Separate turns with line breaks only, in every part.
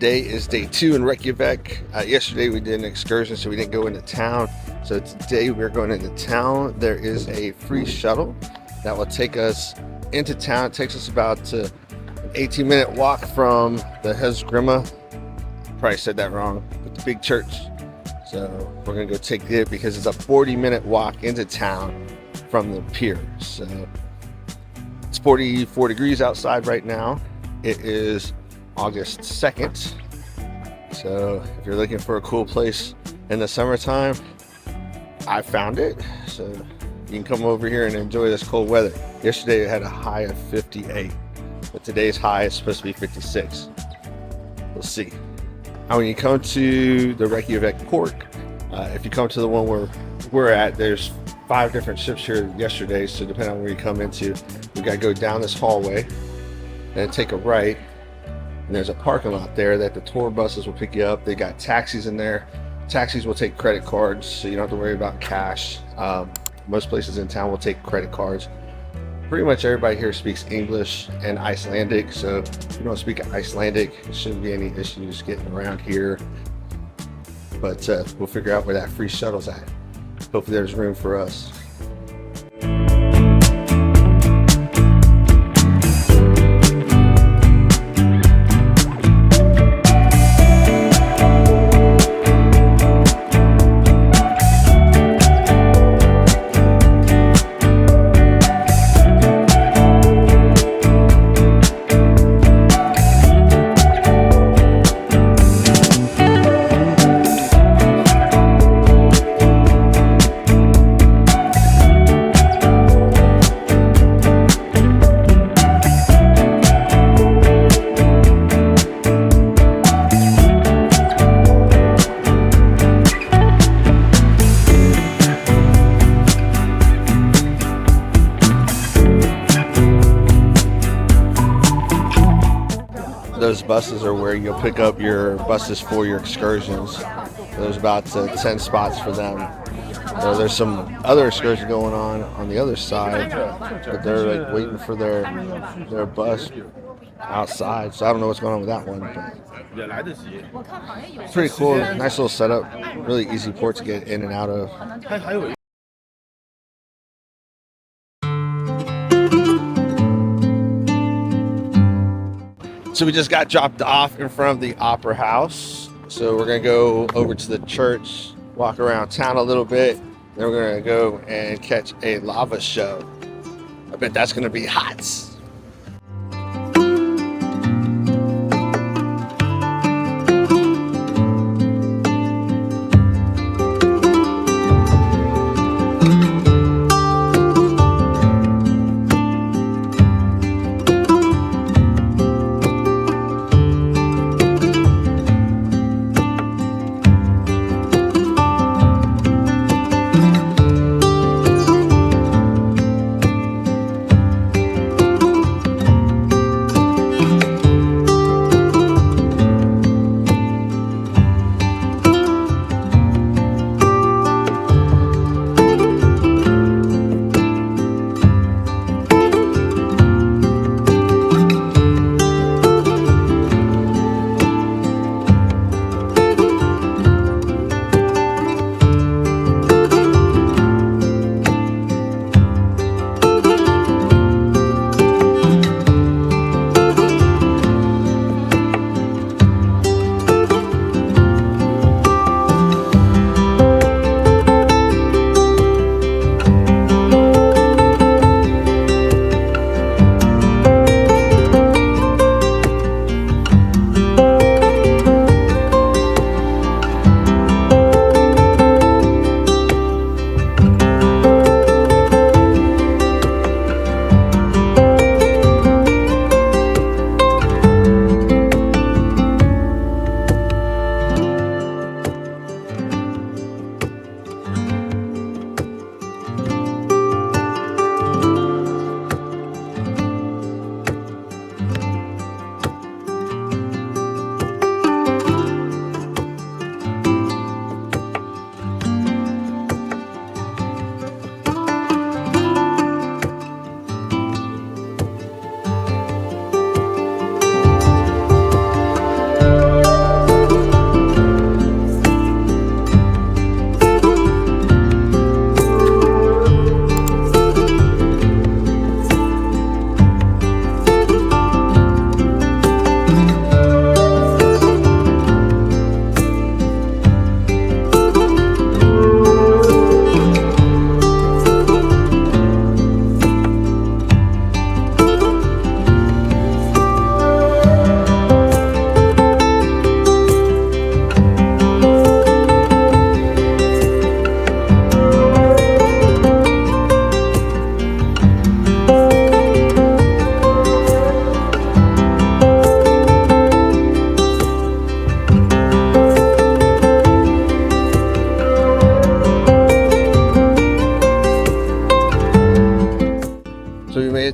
Today is day 2 in Reykjavík. Yesterday we did an excursion, so we didn't go into town. So today we're going into town. There is a free shuttle that will take us into town. It takes us about an 18-minute walk from the Hesgrima. Probably said that wrong, but the big church. So we're gonna go take it because it's a 40-minute walk into town from the pier. So it's 44 degrees outside right now. It is August 2nd. So if you're looking for a cool place in the summertime, I found it. So you can come over here and enjoy this cold weather. Yesterday it had a high of 58, but today's high is supposed to be 56. We'll see. Now when you come to the Reykjavík port, if you come to the one where we're at, there's 5 different ships here yesterday. So depending on where you come into, you gotta go down this hallway, then take a right, and there's a parking lot there that the tour buses will pick you up. They got taxis in there. Taxis will take credit cards, so you don't have to worry about cash. Most places in town will take credit cards. Pretty much everybody here speaks English and Icelandic, so if you don't speak Icelandic, there shouldn't be any issues getting around here. But we'll figure out where that free shuttle's at. Hopefully there's room for us. Those buses are where you'll pick up your buses for your excursions. There's about 10 spots for them. So there's some other excursion going on the other side, but they're like waiting for their bus outside. So I don't know what's going on with that one. But it's pretty cool. Nice little setup. Really easy port to get in and out of. So we just got dropped off in front of the Opera House. So we're gonna go over to the church, walk around town a little bit, then we're gonna go and catch a lava show. I bet that's gonna be hot.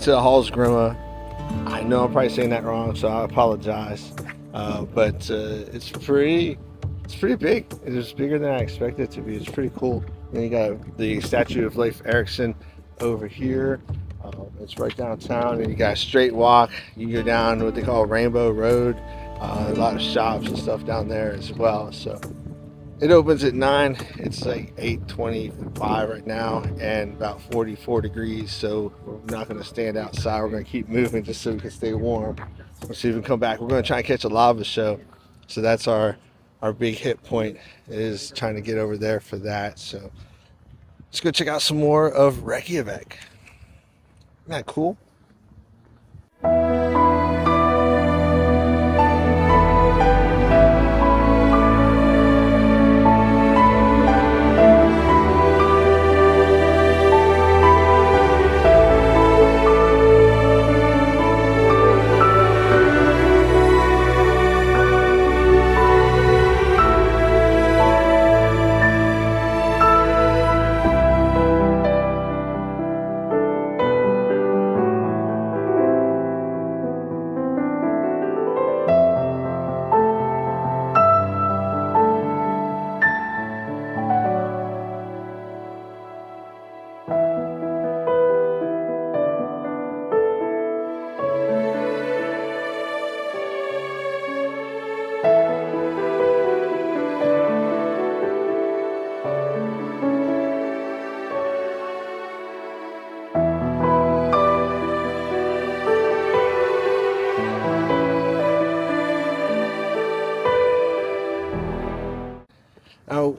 it to Hallsgrima. I know I'm probably saying that wrong, so I apologize. But it's pretty big. It's bigger than I expected it to be. It's pretty cool. And you got the statue of Leif Erikson over here. It's right downtown, and you got a straight walk. You go down what they call Rainbow Road. A lot of shops and stuff down there as well. So it opens at 9. It's like 8:25 right now and about 44 degrees. So we're not going to stand outside. We're going to keep moving just so we can stay warm. We'll see if we can come back. We're going to try and catch a lava show. So that's our big hit point, is trying to get over there for that. So let's go check out some more of Reykjavik. Isn't that cool?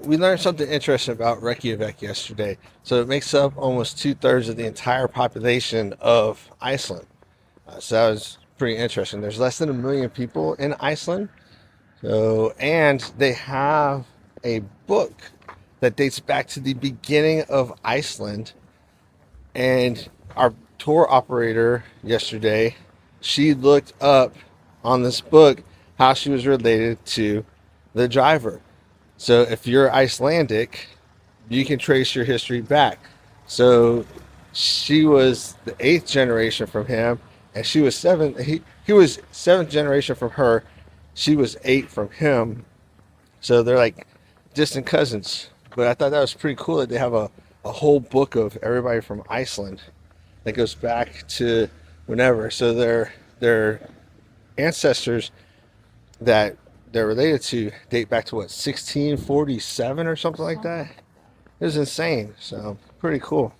We learned something interesting about Reykjavik yesterday. So it makes up almost 2/3 of the entire population of Iceland. So that was pretty interesting. There's less than 1 million people in Iceland. So, and they have a book that dates back to the beginning of Iceland. And our tour operator yesterday, she looked up on this book how she was related to the driver. So if you're Icelandic, you can trace your history back. So she was the 8th generation from him, and she was he was 7th generation from her. She was 8 from him. So they're like distant cousins. But I thought that was pretty cool that they have a whole book of everybody from Iceland that goes back to whenever. So their ancestors that they're related to date back to what, 1647 or something like that. It was insane. So pretty cool.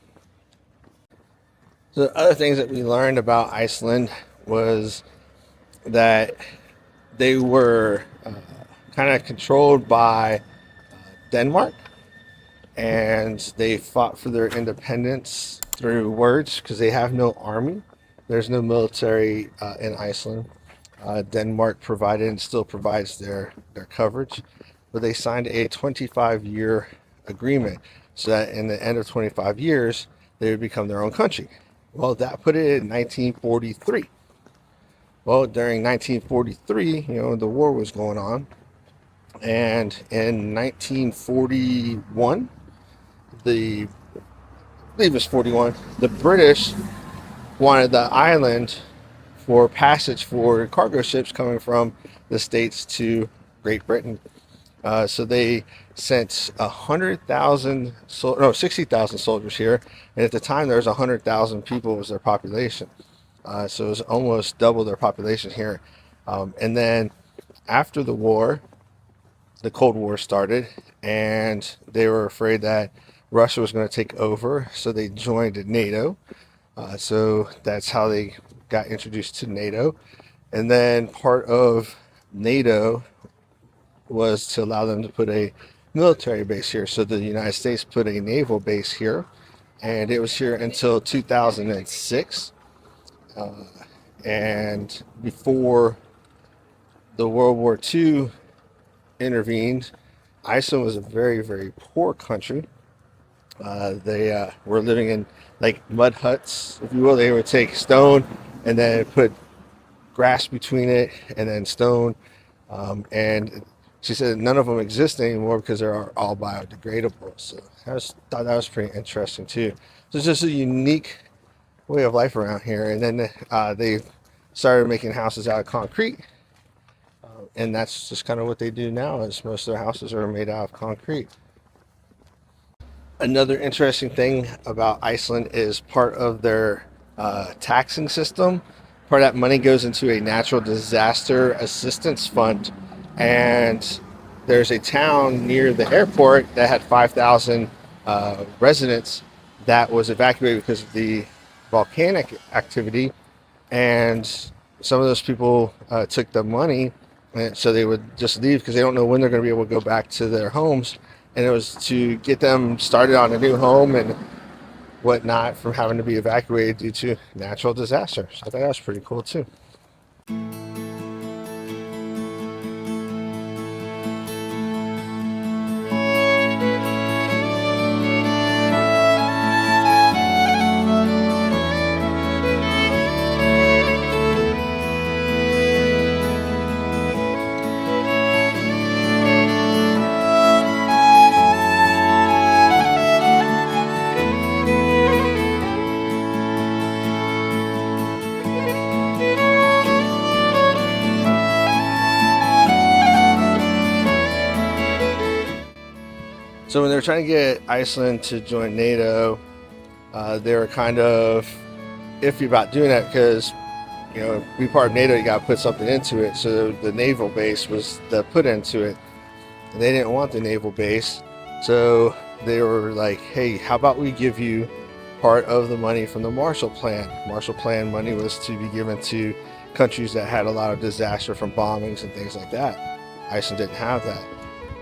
So the other things that we learned about Iceland was that they were kind of controlled by Denmark, and they fought for their independence through words because they have no army. There's no military in Iceland. Denmark provided and still provides their coverage, but they signed a 25-year agreement so that in the end of 25 years they would become their own country. Well, that put it in 1943. Well, during 1943, the war was going on, and in 1941, I believe it was 41, the British wanted the island for passage for cargo ships coming from the States to Great Britain. So they sent 60,000 soldiers here, and at the time there was 100,000 people was their population. So it was almost double their population here. And then after the war, the Cold War started, and they were afraid that Russia was going to take over, so they joined NATO. So that's how they got introduced to NATO. And then part of NATO was to allow them to put a military base here. So the United States put a naval base here, and it was here until 2006. And before the World War II intervened, Iceland was a very, very poor country. They were living in like mud huts, if you will. They would take stone and then put grass between it and then stone. And she said none of them exist anymore because they're all biodegradable. So thought that was pretty interesting too. So it's just a unique way of life around here. And then they started making houses out of concrete, and that's just kind of what they do now. Is most of their houses are made out of concrete. Another interesting thing about Iceland is part of their taxing system. Part of that money goes into a natural disaster assistance fund, and there's a town near the airport that had 5,000 residents that was evacuated because of the volcanic activity, and some of those people took the money, and so they would just leave because they don't know when they're going to be able to go back to their homes, and it was to get them started on a new home and whatnot from having to be evacuated due to natural disasters. I thought that was pretty cool too. So when they were trying to get Iceland to join NATO, they were kind of iffy about doing that because, to be part of NATO, you got to put something into it. So the naval base was the put into it. And they didn't want the naval base. So they were like, hey, how about we give you part of the money from the Marshall Plan? Marshall Plan money was to be given to countries that had a lot of disaster from bombings and things like that. Iceland didn't have that.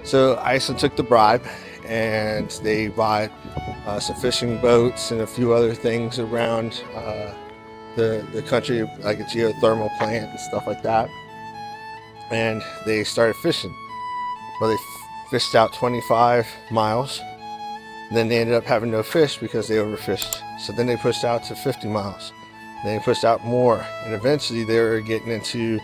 So Iceland took the bribe, and they bought some fishing boats and a few other things around the country, like a geothermal plant and stuff like that. And they started fishing. Well, they fished out 25 miles. Then they ended up having no fish because they overfished. So then they pushed out to 50 miles. Then they pushed out more. And eventually they were getting into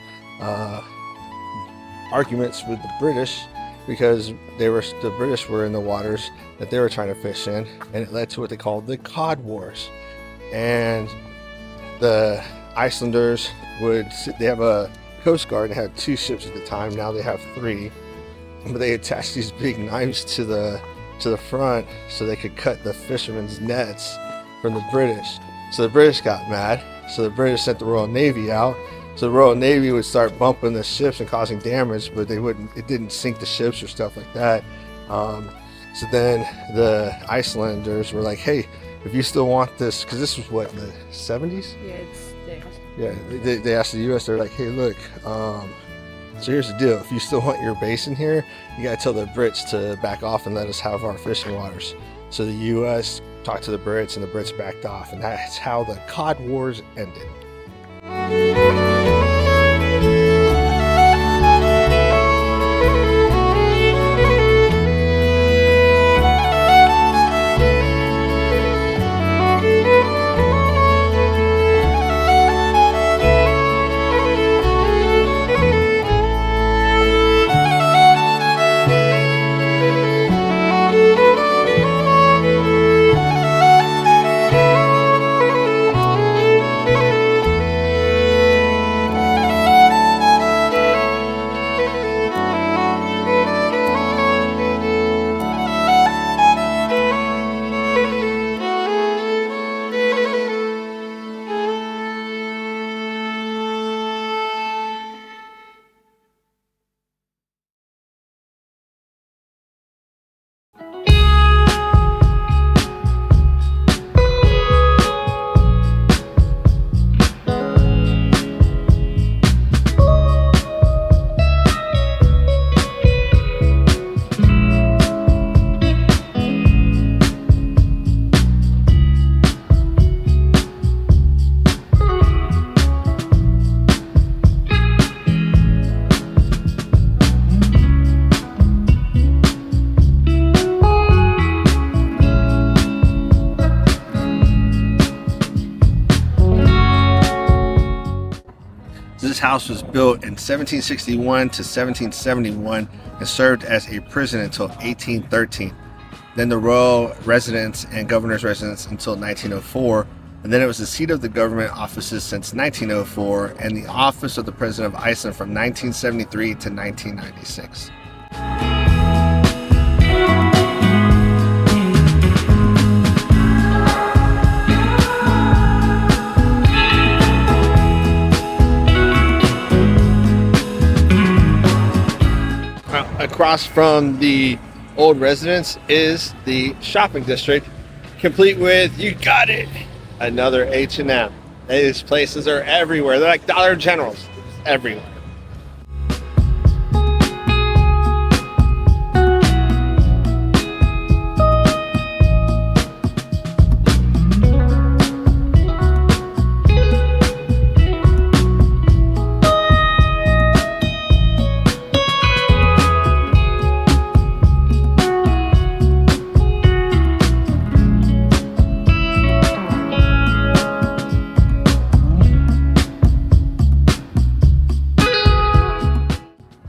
arguments with the British, because the British were in the waters that they were trying to fish in, and it led to what they called the Cod Wars. And the Icelanders they have a coast guard that had 2 ships at the time. Now they have 3, but they attached these big knives to the front so they could cut the fishermen's nets from the British. So the British got mad. So the British sent the Royal Navy out. So the Royal Navy would start bumping the ships and causing damage, but it didn't sink the ships or stuff like that. So then the Icelanders were like, hey, if you still want this, because this was what, the 70s? Yeah, they asked the U.S., they're like, hey, look, so here's the deal. If you still want your base in here, you got to tell the Brits to back off and let us have our fishing waters. So the U.S. talked to the Brits, and the Brits backed off, and that's how the Cod Wars ended. This house was built in 1761 to 1771 and served as a prison until 1813. Then the royal residence and governor's residence until 1904. and then it was the seat of the government offices since 1904 and the office of the President of Iceland from 1973 to 1996. Across from the old residence is the shopping district, complete with, you got it, another H&M. These places are everywhere. They're like Dollar Generals, everywhere.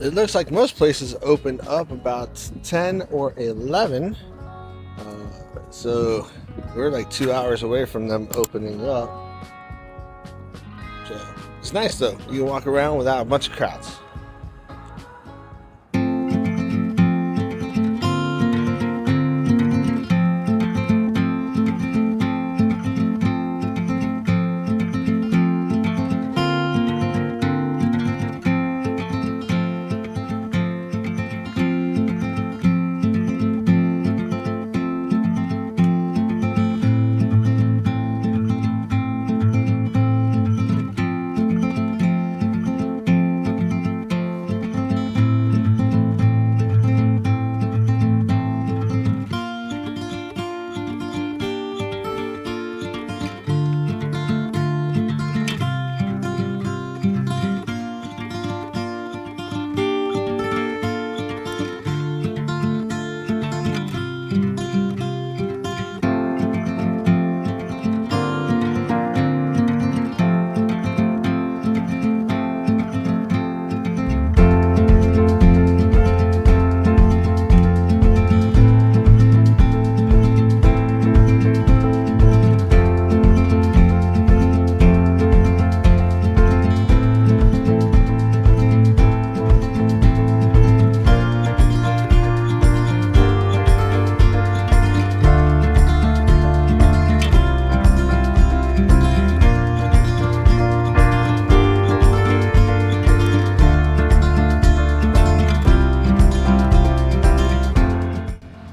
It looks like most places open up about 10 or 11. So we're like 2 hours away from them opening up. So it's nice though. You can walk around without a bunch of crowds.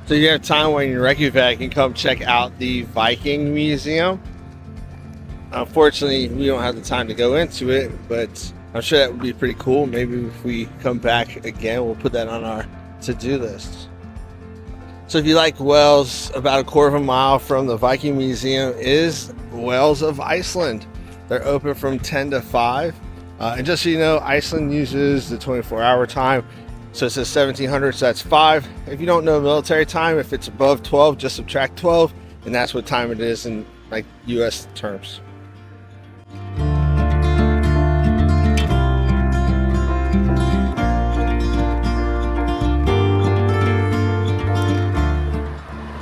So you have time when you're in Reykjavik, you can come check out the Viking Museum. Unfortunately, we don't have the time to go into it, but I'm sure that would be pretty cool. Maybe if we come back again, we'll put that on our to-do list. So if you like Wales, about a quarter of a mile from the Viking Museum is Wales of Iceland. They're open from 10 to 5. And just so you know, Iceland uses the 24-hour time. So it says 1700, so that's 5. If you don't know military time, if it's above 12, just subtract 12, and that's what time it is in like US terms.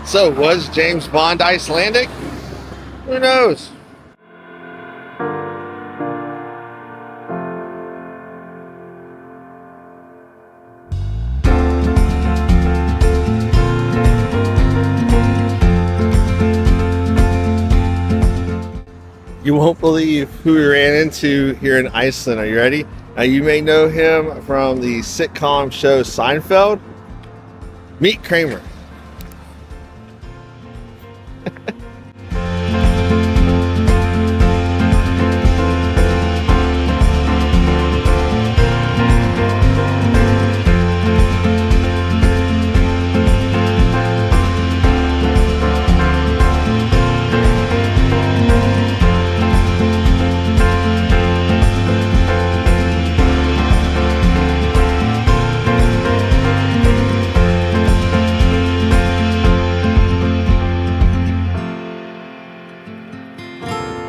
So was James Bond Icelandic? Who knows? You won't believe who we ran into here in Iceland. Are you ready? You may know him from the sitcom show Seinfeld. Meet Kramer.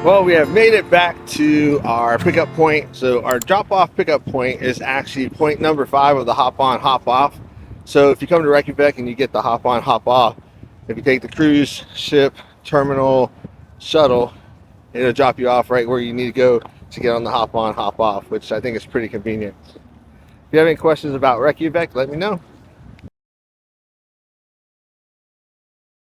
Well, we have made it back to our pickup point. So our drop-off pickup point is actually point number 5 of the hop-on, hop-off. So if you come to Reykjavik and you get the hop-on, hop-off, if you take the cruise ship, terminal, shuttle, It'll drop you off right where you need to go to get on the hop on, hop off, which I think is pretty convenient. If you have any questions about Reykjavik, let me know.